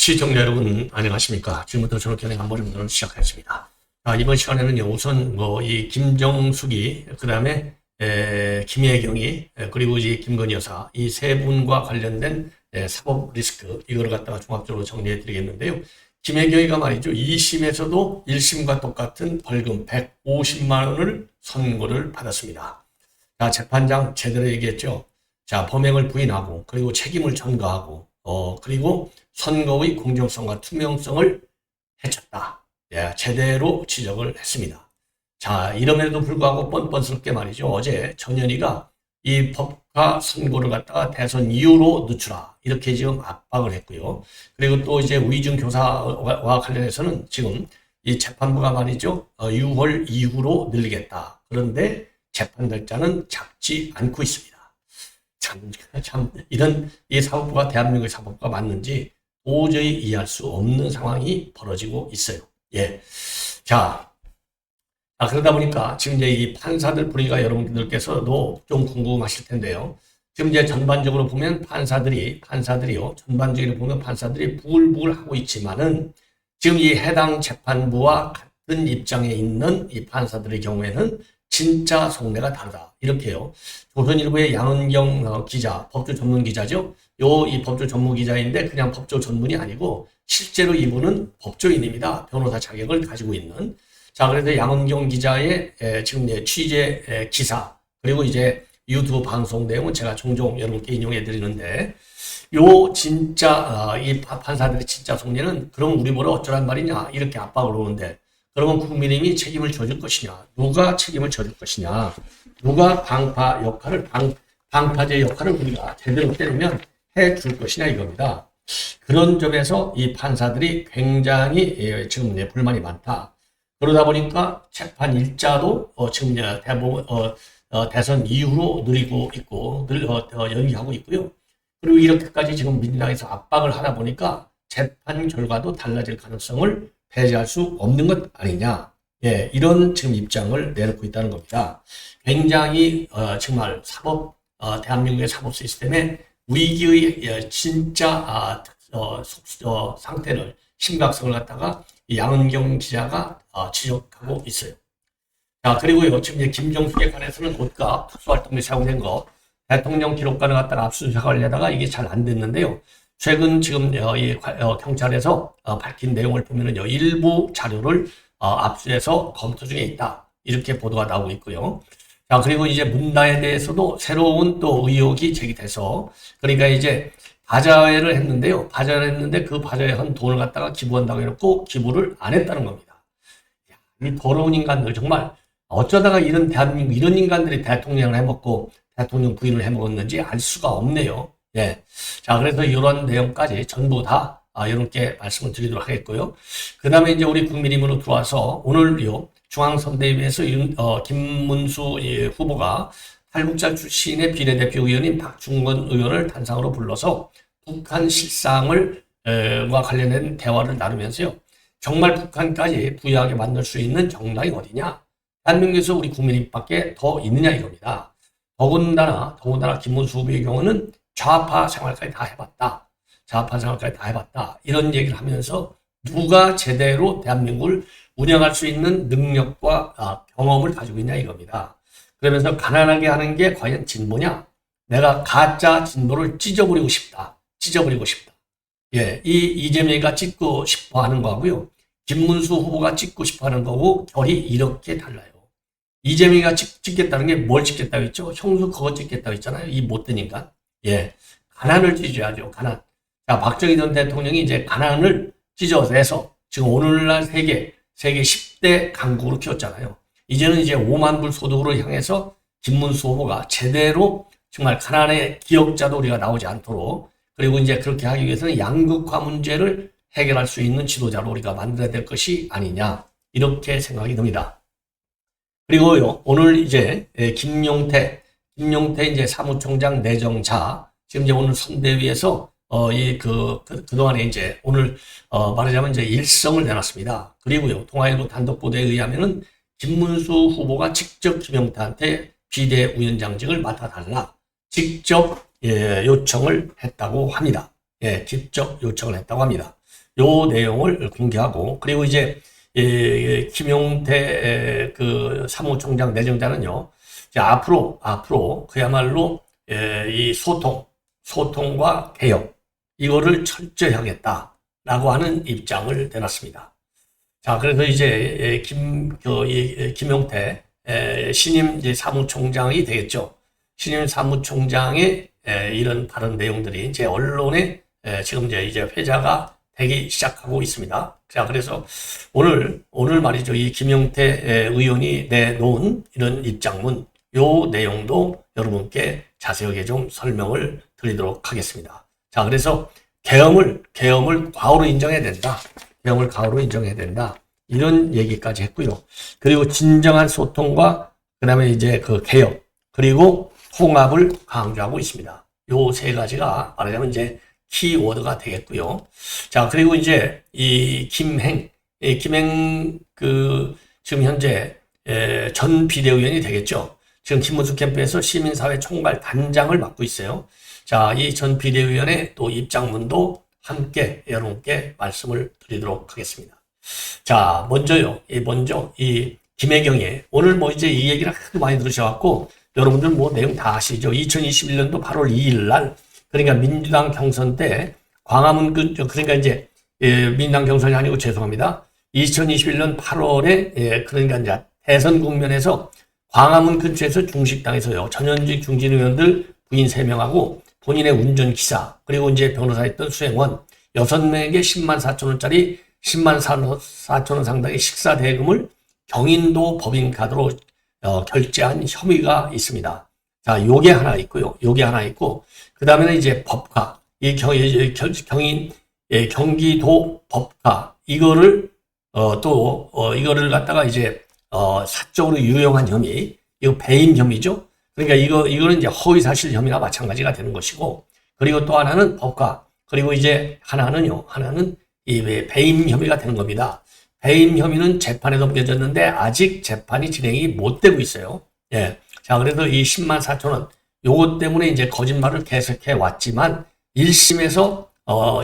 시청자 여러분 안녕하십니까. 지금부터 저녁에 한머리문을 시작하겠습니다. 이번 시간에는요, 우선 이 김정숙이, 그 다음에 김혜경이, 그리고 이제 김건희 여사, 이 세 분과 관련된 사법 리스크, 이거를 갖다가 종합적으로 정리해 드리겠는데요. 김혜경이가 말이죠, 2심에서도 1심과 똑같은 벌금 150만 원을 선고를 받았습니다. 자, 재판장 제대로 얘기했죠. 자, 범행을 부인하고, 그리고 책임을 전가하고, 그리고 선거의 공정성과 투명성을 해쳤다. 예, 제대로 지적을 했습니다. 자, 이럼에도 불구하고 뻔뻔스럽게 말이죠. 어제 전현희가 이 법과 선고를 갖다가 대선 이후로 늦추라. 이렇게 지금 압박을 했고요. 그리고 또 이제 위중 교사와 관련해서는 지금 이 재판부가 말이죠. 6월 이후로 늘리겠다. 그런데 재판 날짜는 잡지 않고 있습니다. 참, 이런 이 사법부가 대한민국의 사법부가 맞는지 도저히 이해할 수 없는 상황이 벌어지고 있어요. 예. 자, 그러다 보니까 지금 이제 이 판사들 분위기가 여러분들께서도 좀 궁금하실 텐데요. 지금 이제 전반적으로 보면 판사들이요. 전반적으로 보면 판사들이 부글부글 하고 있지만은 지금 이 해당 재판부와 같은 입장에 있는 이 판사들의 경우에는 진짜 속내가 다르다. 이렇게요. 조선일보의 양은경 기자, 법조 전문 기자죠. 이 법조 전문 기자인데 그냥 법조 전문이 아니고 실제로 이분은 법조인입니다. 변호사 자격을 가지고 있는. 자, 그래서 양은경 기자의 지금 취재 기사, 그리고 이제 유튜브 방송 내용은 제가 종종 여러분께 인용해 드리는데, 진짜, 이 판사들의 진짜 속내는 그럼 우리 보러 어쩌란 말이냐, 이렇게 압박을 오는데, 그러면 국민의힘이 책임을 져줄 것이냐, 누가 책임을 져줄 것이냐, 누가 방파제 역할을 우리가 제대로 때리면 해줄 것이냐 이겁니다. 그런 점에서 이 판사들이 굉장히 지금 불만이 많다. 그러다 보니까 재판 일자도 지금 대선 이후로 늘리고 있고, 연기하고 있고요. 그리고 이렇게까지 지금 민주당에서 압박을 하다 보니까 재판 결과도 달라질 가능성을 배제할 수 없는 것 아니냐. 예, 이런 지금 입장을 내놓고 있다는 겁니다. 굉장히 정말 대한민국의 사법 시스템의 위기의 진짜 상태를, 심각성을 갖다가 양은경 기자가 지적하고 있어요. 자, 그리고요, 지금 이제 김정숙에 관해서는 곧가 특수활동비 사용된 거, 대통령 기록관을 갖다가 압수수색을 하려다가 이게 잘 안 됐는데요. 최근 지금 경찰에서 밝힌 내용을 보면은요, 일부 자료를 압수해서 검토 중에 있다. 이렇게 보도가 나오고 있고요. 자, 그리고 이제 문다에 대해서도 새로운 또 의혹이 제기돼서, 그러니까 이제 바자회를 했는데요. 바자회를 했는데 그 바자회에 한 돈을 갖다가 기부한다고 해놓고 기부를 안 했다는 겁니다. 이 더러운 인간들, 정말 어쩌다가 대한민국 이런 인간들이 대통령을 해먹고 대통령 부인을 해먹었는지 알 수가 없네요. 예. 자, 그래서 이런 내용까지 전부 다 이렇게 말씀을 드리도록 하겠고요. 그 다음에 이제 우리 국민의힘으로 들어와서 오늘요, 중앙선대위에서 김문수 후보가 탈북자 출신의 비례대표 의원인 박중건 의원을 단상으로 불러서 북한 실상을 과 관련된 대화를 나누면서요. 정말 북한까지 부유하게 만들 수 있는 정당이 어디냐? 대한민국에서 우리 국민의힘밖에 더 있느냐 이겁니다. 더군다나 김문수 후보의 경우는 좌파 생활까지 다 해봤다. 이런 얘기를 하면서 누가 제대로 대한민국을 운영할 수 있는 능력과 경험을 가지고 있냐 이겁니다. 그러면서 가난하게 하는 게 과연 진보냐? 내가 가짜 진보를 찢어버리고 싶다. 예, 이재명이가 찍고 싶어 하는 거하고요. 김문수 후보가 찍고 싶어 하는 거고 결이 이렇게 달라요. 이재명이가 찍겠다는 게 뭘 찍겠다고 했죠? 형수 그거 찍겠다고 했잖아요. 이 못된 인간. 예, 가난을 찢어야죠. 가난. 자, 박정희 전 대통령이 이제 가난을 찢어내서 지금 오늘날 세계 10대 강국으로 키웠잖아요. 이제는 이제 5만 불 소득으로 향해서 김문수 후보가 제대로 정말 가난의 기억자도 우리가 나오지 않도록, 그리고 이제 그렇게 하기 위해서는 양극화 문제를 해결할 수 있는 지도자로 우리가 만들어야 될 것이 아니냐, 이렇게 생각이 듭니다. 그리고요, 오늘 이제 김용태 이제 사무총장 내정자, 지금 이제 오늘 선대위에서 그동안에 이제 오늘 말하자면 이제 일성을 내놨습니다. 그리고요, 동아일보 단독 보도에 의하면은 김문수 후보가 직접 김용태한테 비대위원장직을 맡아달라 직접 요청을 했다고 합니다. 예, 직접 요청을 했다고 합니다. 요 내용을 공개하고, 그리고 이제 김용태 그 사무총장 내정자는요, 이제 앞으로 그야말로 이 소통과 개혁, 이거를 철저히 하겠다라고 하는 입장을 내놨습니다. 자, 그래서 이제 김용태 신임 이제 사무총장이 되겠죠. 신임 사무총장의 이런 발언 내용들이 이제 언론에 지금 이제 회자가 되기 시작하고 있습니다. 자, 그래서 오늘 말이죠. 이 김용태 의원이 내놓은 이런 입장문, 요 내용도 여러분께 자세하게 좀 설명을 드리도록 하겠습니다. 자, 그래서 계엄을 과오로 인정해야 된다. 계엄을 과오로 인정해야 된다. 이런 얘기까지 했고요. 그리고 진정한 소통과 그다음에 이제 그 개혁, 그리고 통합을 강조하고 있습니다. 요 세 가지가 말하자면 이제 키워드가 되겠고요. 자, 그리고 이제 이 김행 지금 현재 전 비대위원이 되겠죠. 지금 김문수 캠프에서 시민사회 총괄 단장을 맡고 있어요. 자, 이 전 비대위원의 또 입장문도 함께 여러분께 말씀을 드리도록 하겠습니다. 자, 먼저 이 김혜경의 오늘 뭐 이제 이 얘기를 하도 많이 들으셔갖고 여러분들 뭐 내용 다 아시죠? 2021년도 8월 2일 날, 그러니까 민주당 경선 때 광화문 그러니까 이제 민주당 경선이 아니고 죄송합니다. 2021년 8월에 그러니까 이제 대선 국면에서 광화문 근처에서 중식당에서요, 전현직 중진 의원들 부인 3명하고 본인의 운전기사, 그리고 이제 변호사였던 수행원 6명에게 10만 4천 원짜리 10만 4천 원 상당의 식사 대금을 경인도 법인카드로 결제한 혐의가 있습니다. 자, 요게 하나 있고요. 그 다음에는 이제 법카, 경기도 법카, 이거를 이거를 갖다가 이제 사적으로 유용한 혐의, 이거 배임 혐의죠. 그러니까 이거는 이제 허위사실 혐의나 마찬가지가 되는 것이고, 그리고 또 하나는 법카, 그리고 이제 하나는 이 배임 혐의가 되는 겁니다. 배임 혐의는 재판에 넘겨졌는데 아직 재판이 진행이 못 되고 있어요. 예. 자, 그래서 이 10만 4천 원, 요것 때문에 이제 거짓말을 계속해 왔지만 1심에서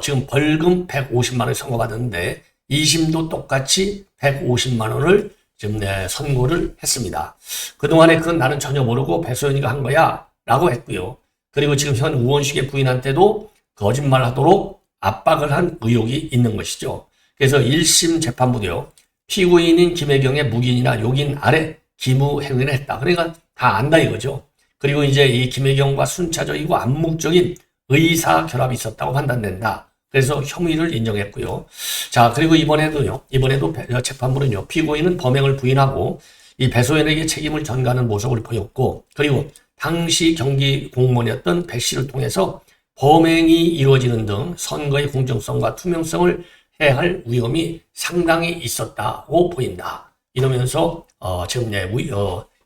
지금 벌금 150만 원 선고받았는데 2심도 똑같이 150만 원을 지금 선고를 했습니다. 그동안에 그건 나는 전혀 모르고 배소연이가 한 거야 라고 했고요. 그리고 지금 현 우원식의 부인한테도 거짓말하도록 압박을 한 의혹이 있는 것이죠. 그래서 1심 재판부도요, 피고인인 김혜경의 묵인이나 욕인 아래 기무 행위를 했다. 그러니까 다 안다 이거죠. 그리고 이제 이 김혜경과 순차적이고 암묵적인 의사 결합이 있었다고 판단된다. 그래서 혐의를 인정했고요. 자, 그리고 이번에도 재판부는요, 피고인은 범행을 부인하고 이 배소연에게 책임을 전가하는 모습을 보였고, 그리고 당시 경기 공무원이었던 배 씨를 통해서 범행이 이루어지는 등 선거의 공정성과 투명성을 해할 위험이 상당히 있었다고 보인다. 이러면서 지금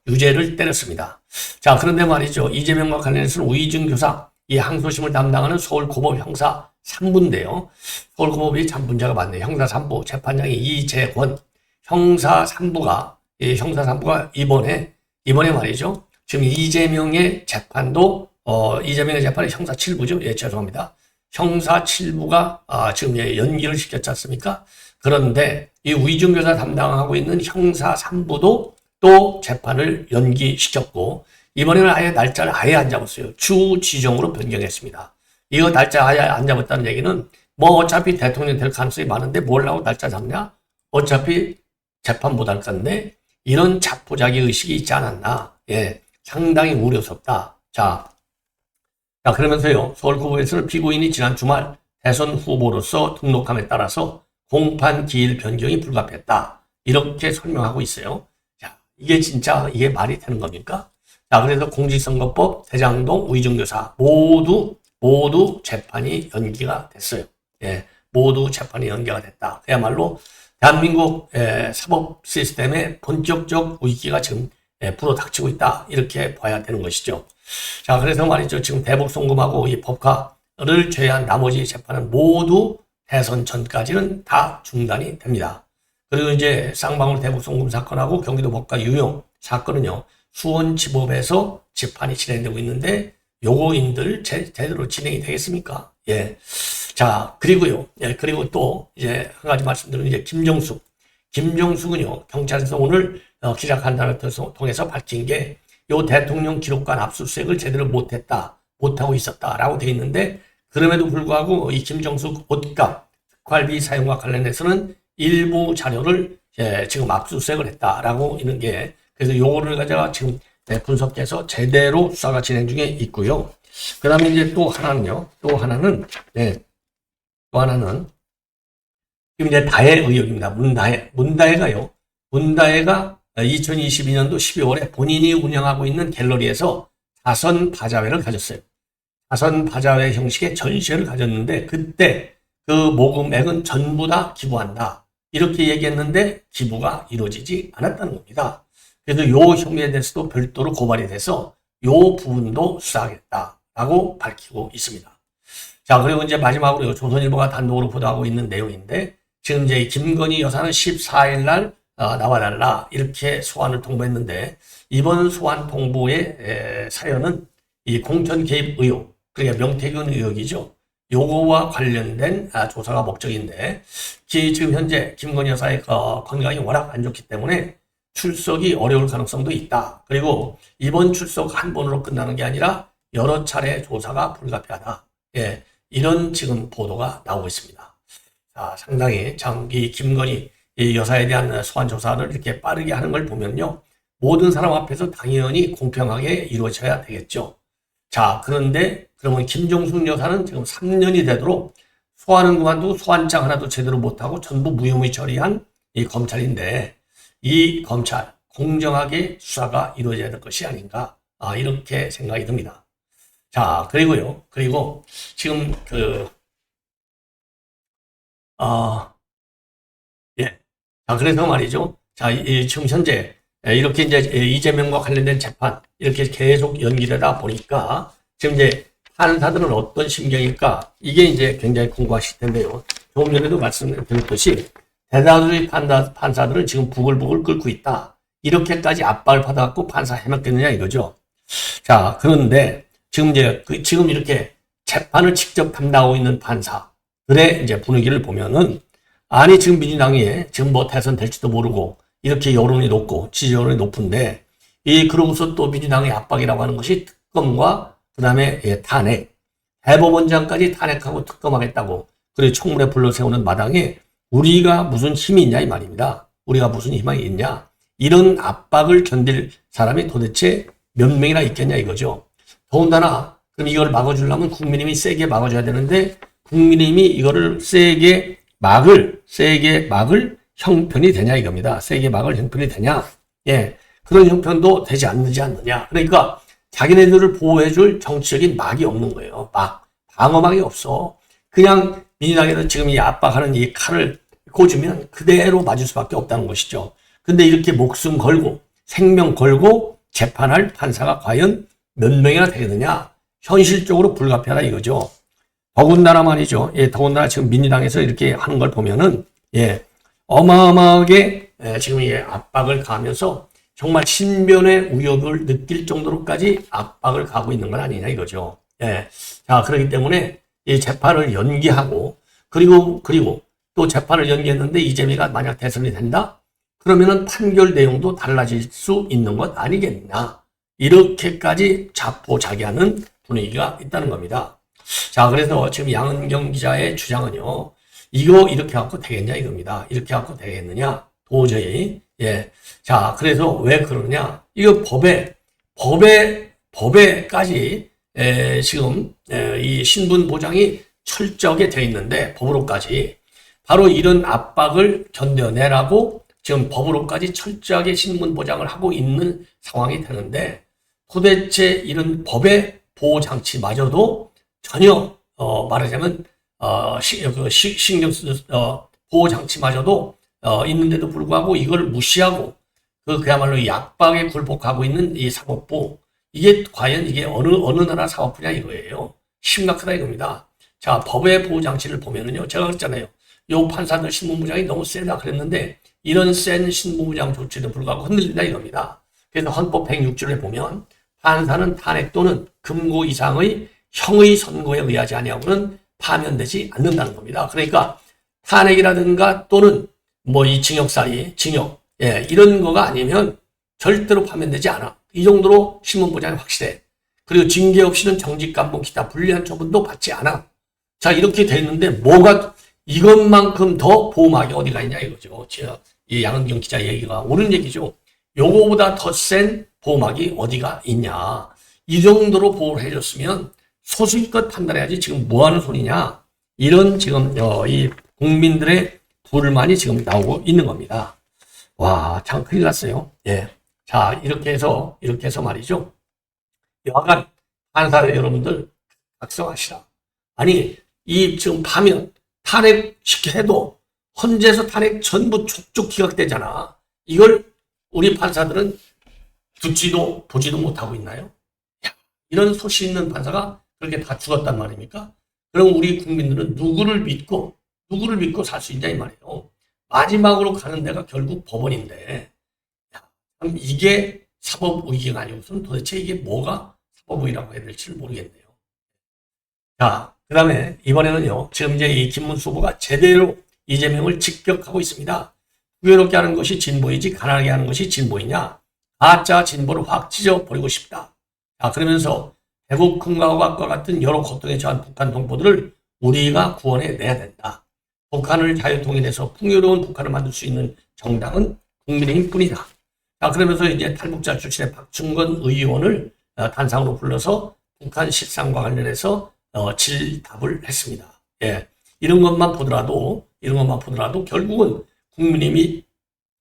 유죄를 때렸습니다. 자, 그런데 말이죠. 이재명과 관련해서는 우이준 교사, 이 항소심을 담당하는 서울고법 형사 3부인데요. 서울고법이 참 문제가 많네요. 형사 3부 재판장이 이재권 형사 3부가 이번에 말이죠. 지금 이재명의 재판도 이재명의 재판이 형사 7부죠. 예, 죄송합니다. 형사 7부가 지금 연기를 시켰지 않습니까? 그런데 이 우이준 교사 담당하고 있는 형사 3부도 또 재판을 연기시켰고, 이번에는 아예 날짜를 아예 안 잡았어요. 주 지정으로 변경했습니다. 이거 날짜 아예 안 잡았다는 얘기는 뭐 어차피 대통령 될 가능성이 많은데 뭘 하고 날짜 잡냐? 어차피 재판 못 할 건데, 이런 자포자기 의식이 있지 않았나? 예, 상당히 우려스럽다. 자, 그러면서요, 서울고법에서는 피고인이 지난 주말 대선 후보로서 등록함에 따라서 공판 기일 변경이 불가피했다. 이렇게 설명하고 있어요. 자, 이게 말이 되는 겁니까? 자, 그래서 공직선거법, 대장동, 우이준 교사 모두 재판이 연기가 됐어요. 예, 모두 재판이 연기가 됐다. 그야말로 대한민국 사법 시스템의 본격적 위기가 지금 불어닥치고 있다. 이렇게 봐야 되는 것이죠. 자, 그래서 말이죠. 지금 대북 송금하고 이 법카를 제외한 나머지 재판은 모두 대선 전까지는 다 중단이 됩니다. 그리고 이제 쌍방울 대북 송금 사건하고 경기도 법카 유용 사건은요, 수원지법에서 재판이 진행되고 있는데 요거인들 제대로 진행이 되겠습니까? 예. 자, 그리고요. 예, 그리고 또 이제 한 가지 말씀드리면 이제 김정숙은요, 경찰에서 오늘 기자간담회를 통해서 밝힌 게 요 대통령 기록관 압수수색을 제대로 못하고 있었다라고 돼 있는데, 그럼에도 불구하고 이 김정숙 옷값 특활비 사용과 관련해서는 일부 자료를 지금 압수수색을 했다라고 있는 게, 그래서 요거를 가져가 지금 분석해서 제대로 수사가 진행 중에 있고요. 그 다음에 이제 또 하나는 지금 이제 다해 의혹입니다. 문다해가 2022년도 12월에 본인이 운영하고 있는 갤러리에서 자선 바자회를 가졌어요. 자선 바자회 형식의 전시회를 가졌는데, 그때 그 모금액은 전부 다 기부한다, 이렇게 얘기했는데 기부가 이루어지지 않았다는 겁니다. 그래서 요 혐의에 대해서도 별도로 고발이 돼서 요 부분도 수사하겠다라고 밝히고 있습니다. 자, 그리고 이제 마지막으로 조선일보가 단독으로 보도하고 있는 내용인데, 지금 이제 김건희 여사는 14일 날 나와달라, 이렇게 소환을 통보했는데, 이번 소환 통보의 사연은 이 공천 개입 의혹, 그러니까 명태균 의혹이죠. 요거와 관련된 조사가 목적인데, 지금 현재 김건희 여사의 건강이 워낙 안 좋기 때문에 출석이 어려울 가능성도 있다. 그리고 이번 출석 한 번으로 끝나는 게 아니라 여러 차례 조사가 불가피하다. 예, 이런 지금 보도가 나오고 있습니다. 자, 상당히 참 이 김건희 이 여사에 대한 소환 조사를 이렇게 빠르게 하는 걸 보면요, 모든 사람 앞에서 당연히 공평하게 이루어져야 되겠죠. 자, 그런데 그러면 김정숙 여사는 지금 3년이 되도록 소환은 그만두고 소환장 하나도 제대로 못하고 전부 무혐의 처리한 이 검찰인데, 이 검찰 공정하게 수사가 이루어져야 될 것이 아닌가, 이렇게 생각이 듭니다. 자, 그리고 지금 예. 자, 그래서 말이죠. 자, 지금 현재 이렇게 이제 이재명과 관련된 재판 이렇게 계속 연기되다 보니까 지금 이제 판사들은 어떤 심경일까? 이게 이제 굉장히 궁금하실 텐데요. 조금 전에도 말씀드렸듯이 대다수의 판사들은 지금 부글부글 끓고 있다, 이렇게까지 압박을 받아갖고 판사 해먹겠느냐 이거죠. 자, 그런데 지금 지금 이렇게 재판을 직접 담당하고 있는 판사들의 이제 분위기를 보면은, 아니 지금 민주당이 지금 뭐 대선 될지도 모르고 이렇게 여론이 높고 지지 여론이 높은데, 그러고서 또 민주당의 압박이라고 하는 것이 특검과 그다음에 탄핵, 대법원장까지 탄핵하고 특검하겠다고, 그리고 청문회 불러세우는 마당에 우리가 무슨 힘이 있냐 이 말입니다. 우리가 무슨 희망이 있냐, 이런 압박을 견딜 사람이 도대체 몇 명이나 있겠냐 이거죠. 더군다나 그럼 이걸 막아주려면 국민의힘이 세게 막아줘야 되는데, 국민의힘이 이거를 세게 막을 형편이 되냐 이겁니다. 세게 막을 형편이 되냐? 예, 그런 형편도 되지 않느냐. 그러니까 자기네들을 보호해줄 정치적인 막이 없는 거예요. 방어막이 없어. 그냥 민주당에서 지금 이 압박하는 이 칼을 꽂으면 그대로 맞을 수밖에 없다는 것이죠. 근데 이렇게 목숨 걸고 생명 걸고 재판할 판사가 과연 몇 명이나 되겠느냐? 현실적으로 불가피하다 이거죠. 더군다나 말이죠. 더군다나 지금 민주당에서 이렇게 하는 걸 보면은, 어마어마하게 지금 압박을 가하면서 정말 신변의 위협을 느낄 정도로까지 압박을 가하고 있는 건 아니냐 이거죠. 자, 그렇기 때문에 이 재판을 연기하고, 그리고 또 재판을 연기했는데 이재명이 만약 대선이 된다? 그러면은 판결 내용도 달라질 수 있는 것 아니겠냐. 이렇게까지 자포자기하는 분위기가 있다는 겁니다. 자, 그래서 지금 양은경 기자의 주장은요, 이거 이렇게 갖고 되겠냐 이겁니다. 이렇게 갖고 되겠느냐? 도저히. 자, 그래서 왜 그러냐? 이거 법에까지 지금 이 신분 보장이 철저하게 돼 있는데, 법으로까지 바로 이런 압박을 견뎌내라고 지금 법으로까지 철저하게 신분 보장을 하고 있는 상황이 되는데, 도대체 이런 법의 보호 장치마저도 전혀 말하자면 보호 장치마저도 있는데도 불구하고 이걸 무시하고 그야말로 약박에 굴복하고 있는 이 사법부, 이게 과연 이게 어느 나라 사법부냐 이거예요. 심각하다 이겁니다. 자, 법의 보호 장치를 보면은요, 제가 그랬잖아요. 요 판사들 신분부장이 너무 세다 그랬는데, 이런 센 신분부장 조치에도 불구하고 흔들린다 이겁니다. 그래서 헌법 106조에 보면 판사는 탄핵 또는 금고 이상의 형의 선고에 의하지 아니하고는 파면되지 않는다는 겁니다. 그러니까 탄핵이라든가 또는 뭐 이 징역살이, 징역, 이런 거가 아니면 절대로 파면되지 않아. 이 정도로 신문 보장이 확실해. 그리고 징계 없이는 정직 감봉 기타 불리한 처분도 받지 않아. 자, 이렇게 돼 있는데 뭐가 이것만큼 더 보호막이 어디가 있냐 이거죠. 이 양은경 기자 얘기가 옳은 얘기죠. 요거보다 더 센 보호막이 어디가 있냐. 이 정도로 보호를 해줬으면 소수일것 판단해야지 지금 뭐 하는 소리냐. 이런 지금 이 국민들의 불만이 지금 나오고 있는 겁니다. 와, 참 큰일 났어요. 예. 자, 이렇게 해서 말이죠. 여하간 판사 여러분들 각성하시라. 아니, 이 지금 파면 탄핵시켜 해도 헌재에서 탄핵 전부 촉촉 기각되잖아. 이걸 우리 판사들은 듣지도 보지도 못하고 있나요? 야, 이런 소신 있는 판사가 그렇게 다 죽었단 말입니까? 그럼 우리 국민들은 누구를 믿고 살 수 있냐 이 말이에요. 마지막으로 가는 데가 결국 법원인데, 야, 참 이게 사법의기가 아니고서는 도대체 이게 뭐가 사법의라고 해야 될지를 모르겠네요. 자, 그 다음에 이번에는요, 지금 이제 이 김문수 후보가 제대로 이재명을 직격하고 있습니다. 후회롭게 하는 것이 진보이지 가난하게 하는 것이 진보이냐? 가짜 진보를 확 찢어버리고 싶다. 자, 그러면서 대북 큰과학과 같은 여러 고통에 처한 북한 동포들을 우리가 구원해내야 된다. 북한을 자유통일해서 풍요로운 북한을 만들 수 있는 정당은 국민의힘 뿐이다. 자, 그러면서 이제 탈북자 출신의 박충건 의원을 단상으로 불러서 북한 실상과 관련해서 질답을 했습니다. 예. 이런 것만 보더라도 결국은 국민의힘이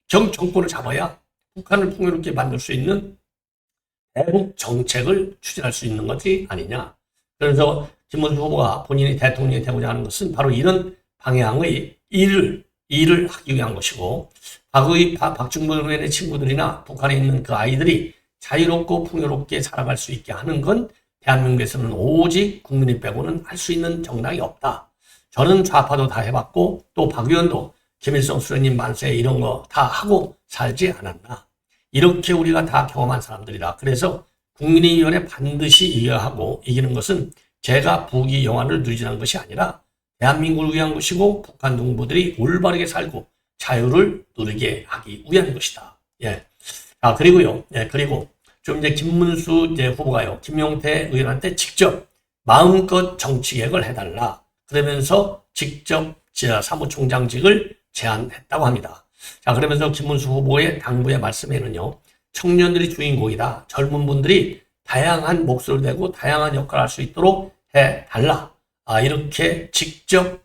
정권을 잡아야 북한을 풍요롭게 만들 수 있는 대북 정책을 추진할 수 있는 것이 아니냐. 그래서 김문수 후보가 본인이 대통령이 되고자 하는 것은 바로 이런 방향의 일을 하기 위한 것이고, 박중근 의원의 친구들이나 북한에 있는 그 아이들이 자유롭고 풍요롭게 살아갈 수 있게 하는 건 대한민국에서는 오직 국민이 빼고는 할 수 있는 정당이 없다. 저는 좌파도 다 해봤고 또 박 의원도 김일성 수령님 만세 이런 거 다 하고 살지 않았나. 이렇게 우리가 다 경험한 사람들이다. 그래서 국민의위원회 반드시 이겨야 하고, 이기는 것은 제가 부귀 영화를 누리자는 것이 아니라 대한민국을 위한 것이고 북한 동포들이 올바르게 살고 자유를 누리게 하기 위한 것이다. 예. 아, 그리고요. 예, 그리고 좀 이제 김문수 이제 후보가요, 김용태 의원한테 직접 마음껏 정치개혁을 해달라. 그러면서 직접 사무총장직을 제안했다고 합니다. 자, 그러면서 김문수 후보의 당부의 말씀에는요, 청년들이 주인공이다. 젊은 분들이 다양한 목소리를 내고 다양한 역할을 할 수 있도록 해달라. 이렇게 직접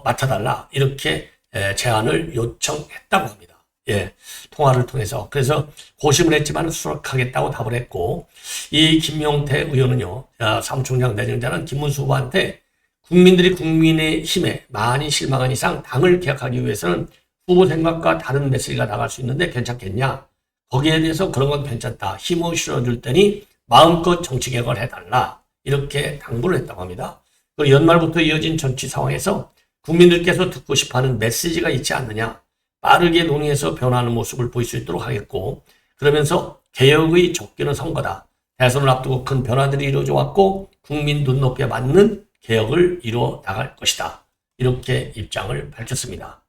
맡아달라. 이렇게 제안을 요청했다고 합니다. 예, 통화를 통해서. 그래서 고심을 했지만 수락하겠다고 답을 했고, 이 김용태 의원은요, 사무총장 내정자는 김문수 후보한테 국민들이 국민의힘에 많이 실망한 이상 당을 개혁하기 위해서는 후보 생각과 다른 메시지가 나갈 수 있는데 괜찮겠냐? 거기에 대해서 그런 건 괜찮다. 힘을 실어줄 테니 마음껏 정치개혁을 해달라. 이렇게 당부를 했다고 합니다. 그리고 연말부터 이어진 정치 상황에서 국민들께서 듣고 싶어하는 메시지가 있지 않느냐. 빠르게 논의해서 변화하는 모습을 보일 수 있도록 하겠고, 그러면서 개혁의 적기는 선거다. 대선을 앞두고 큰 변화들이 이루어져 왔고 국민 눈높이에 맞는 개혁을 이루어 나갈 것이다. 이렇게 입장을 밝혔습니다.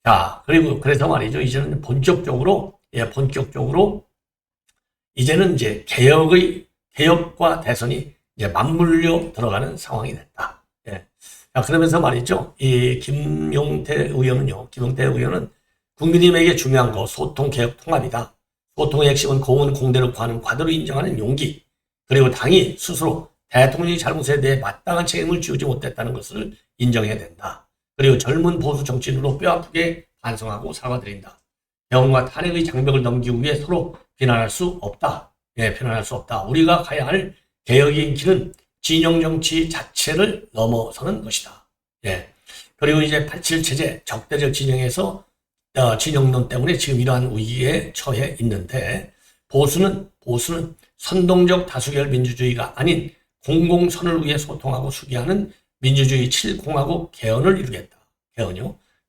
자, 그리고 그래서 말이죠. 이제는 본격적으로 이제는 이제 개혁과 대선이 이제 맞물려 들어가는 상황이 됐다. 예. 자, 그러면서 말이죠. 이 김용태 의원은 국민님에게 중요한 거 소통, 개혁, 통합이다. 소통의 핵심은 고운 공대를 구하는 과도로 인정하는 용기, 그리고 당이 스스로 대통령의 잘못에 대해 마땅한 책임을 지우지 못했다는 것을 인정해야 된다. 그리고 젊은 보수 정치인으로 뼈아프게 반성하고 사과드린다. 개헌과 탄핵의 장벽을 넘기기 위해 서로 비난할 수 없다. 예, 비난할 수 없다. 우리가 가야 할 개혁의 길은 진영 정치 자체를 넘어서는 것이다. 예. 그리고 이제 87 체제 적대적 진영에서 진영론 때문에 지금 이러한 위기에 처해 있는데, 보수는 선동적 다수결 민주주의가 아닌 공공선을 위해 소통하고 수기하는 민주주의 7공화국 개헌을 이루겠다.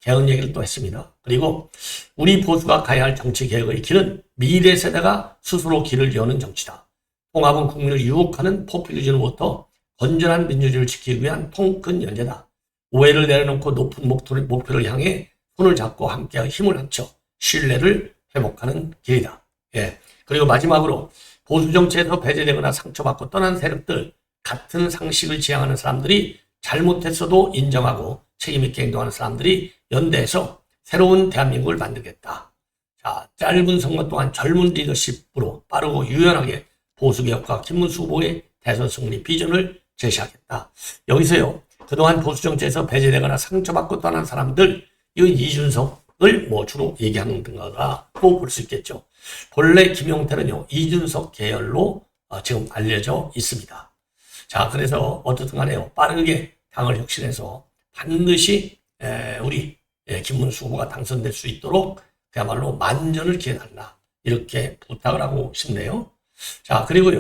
개헌 얘기를 또 했습니다. 그리고 우리 보수가 가야 할 정치 개혁의 길은 미래 세대가 스스로 길을 여는 정치다. 통합은 국민을 유혹하는 포퓰리즘으로부터 건전한 민주주의를 지키기 위한 통큰 연대다. 오해를 내려놓고 높은 목표를 향해 손을 잡고 함께 힘을 합쳐 신뢰를 회복하는 길이다. 예. 그리고 마지막으로 보수 정치에서 배제되거나 상처받고 떠난 세력들, 같은 상식을 지향하는 사람들이 잘못했어도 인정하고 책임있게 행동하는 사람들이 연대해서 새로운 대한민국을 만들겠다. 자, 짧은 선거 동안 젊은 리더십으로 빠르고 유연하게 보수개혁과 김문수 후보의 대선 승리 비전을 제시하겠다. 여기서요, 그동안 보수 정치에서 배제되거나 상처받고 떠난 사람들, 이 이준석을 주로 얘기하는 거라고 볼 수 있겠죠. 본래 김용태는요, 이준석 계열로 지금 알려져 있습니다. 자, 그래서 어떻든 간에요, 빠르게 당을 혁신해서 반드시 우리 김문수 후보가 당선될 수 있도록 그야말로 만전을 기해달라, 이렇게 부탁을 하고 싶네요. 자, 그리고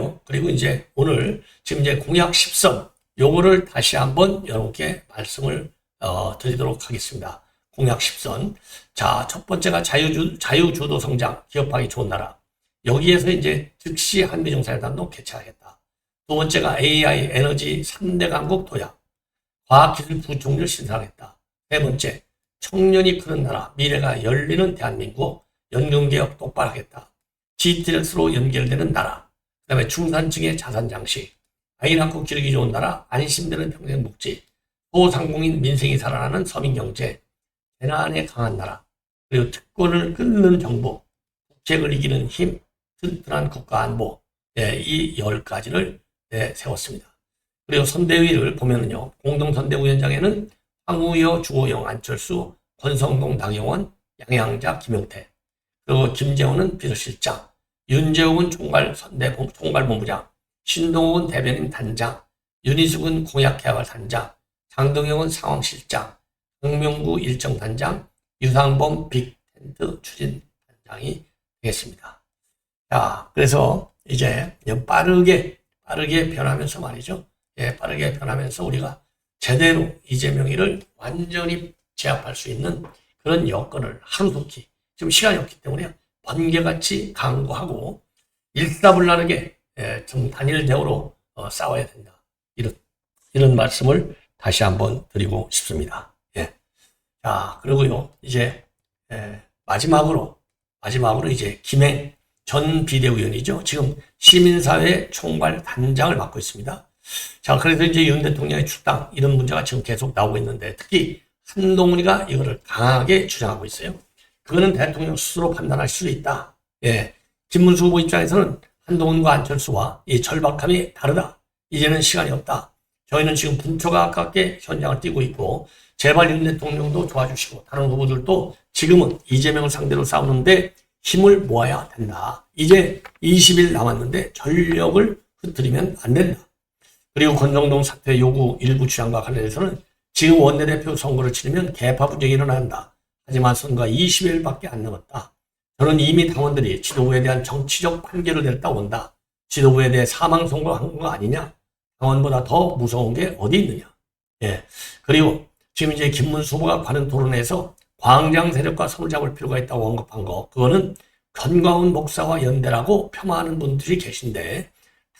이제 오늘 지금 이제 공약 10선, 요거를 다시 한번 여러분께 말씀을 드리도록 하겠습니다. 공약 10선. 자, 첫 번째가 자유주도 성장, 기업하기 좋은 나라. 여기에서 이제 즉시 한미정상회담도 개최하겠다. 두 번째가 AI, 에너지 3대 강국 도약, 과학기술 부총리를 신설하겠다. 세 번째, 청년이 크는 나라, 미래가 열리는 대한민국, 연금개혁 똑바로 하겠다. GTX로 연결되는 나라, 그 다음에 중산층의 자산 장식, 아이 낳고 기르기 좋은 나라, 안심되는 평생복지, 소상공인 민생이 살아나는 서민경제, 재난에 강한 나라, 그리고 특권을 끊는 정부, 국책을 이기는 힘, 튼튼한 국가안보, 이 10가지를 세웠습니다. 그리고 선대위를 보면은요, 공동선대위원장에는 황우여, 주호영, 안철수, 권성동, 나경원, 양양자, 김용태, 그리고 김재원은 비서실장, 윤재욱은 총괄본부장, 신동욱은 대변인 단장, 윤희숙은 공약개발 단장, 장동영은 상황실장, 강명구 일정단장, 유상범 빅텐트 추진단장이 되겠습니다. 자, 그래서 이제 빠르게 변하면서 말이죠. 빠르게 변하면서 우리가 제대로 이재명이를 완전히 제압할 수 있는 그런 여건을 하루속히, 지금 시간이 없기 때문에 번개같이 강구하고 일사불란하게 좀 단일 대우로 싸워야 된다. 이런 말씀을 다시 한번 드리고 싶습니다. 예. 자, 그리고요, 이제 마지막으로 이제 김행 전 비대위원이죠. 지금 시민사회 총괄 단장을 맡고 있습니다. 자, 그래서 이제 윤 대통령의 출당, 이런 문제가 지금 계속 나오고 있는데, 특히 한동훈이가 이거를 강하게 주장하고 있어요. 그거는 대통령 스스로 판단할 수 있다. 예. 김문수 후보 입장에서는 한동훈과 안철수와 이 절박함이 다르다. 이제는 시간이 없다. 저희는 지금 분초가 가깝게 현장을 뛰고 있고, 제발 윤 대통령도 도와주시고, 다른 후보들도 지금은 이재명을 상대로 싸우는데 힘을 모아야 된다. 이제 20일 남았는데 전력을 흩뜨리면 안 된다. 그리고 권성동 사퇴 요구 일부 주장과 관련해서는 지금 원내대표 선거를 치르면 개파 분쟁이 일어난다. 하지만 선거가 20일밖에 안 남았다. 저는 이미 당원들이 지도부에 대한 정치적 판결을 내렸다 본다. 지도부에 대해 사망 선고한 거 아니냐? 당원보다 더 무서운 게 어디 있느냐? 예. 그리고 지금 이제 김문수 후보가 관훈 토론에서 광장 세력과 손을 잡을 필요가 있다고 언급한 거, 그거는 권광훈 목사와 연대라고 폄하하는 분들이 계신데,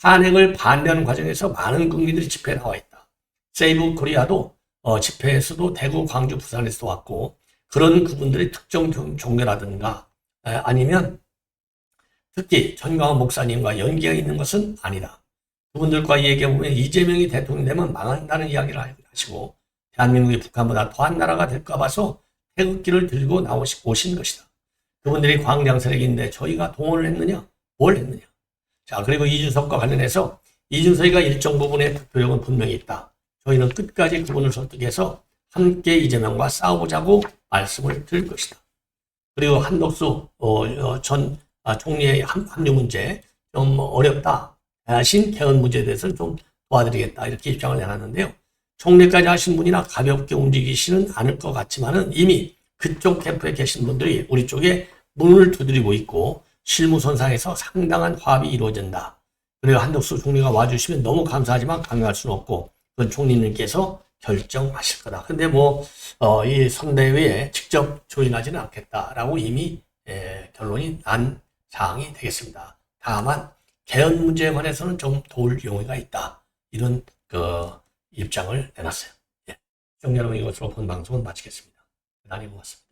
탄핵을 반대하는 과정에서 많은 국민들이 집회에 나와 있다. 세이브 코리아도 집회에서도 대구, 광주, 부산에서도 왔고, 그런 그분들이 특정 종교라든가 아니면 특히 전광훈 목사님과 연계가 있는 것은 아니다. 그분들과 얘기해보면 이재명이 대통령 되면 망한다는 이야기를 하시고, 대한민국이 북한보다 더한 나라가 될까 봐서 태극기를 들고 오신 것이다. 그분들이 광장 세력인데 저희가 동원을 했느냐? 뭘 했느냐? 자, 그리고 이준석과 관련해서 이준석이가 일정 부분의 득표력은 분명히 있다. 저희는 끝까지 그분을 설득해서 함께 이재명과 싸워보자고 말씀을 드릴 것이다. 그리고 한덕수 전 총리의 합류 문제 좀 어렵다. 대신 개헌 문제에 대해서는 좀 도와드리겠다. 이렇게 입장을 내놨는데요. 총리까지 하신 분이나 가볍게 움직이시는 않을 것 같지만은 이미 그쪽 캠프에 계신 분들이 우리 쪽에 문을 두드리고 있고 실무선상에서 상당한 화합이 이루어진다. 그리고 한덕수 총리가 와주시면 너무 감사하지만 강요할 수는 없고 그건 총리님께서 결정하실 거다. 근데 이 선대위에 직접 조인하지는 않겠다라고 이미 결론이 난 사항이 되겠습니다. 다만 개헌 문제에 관해서는 좀 도울 용의가 있다. 이런 그 입장을 내놨어요. 예. 시청자 여러분, 이것으로 본 방송은 마치겠습니다. 대단히 고맙습니다.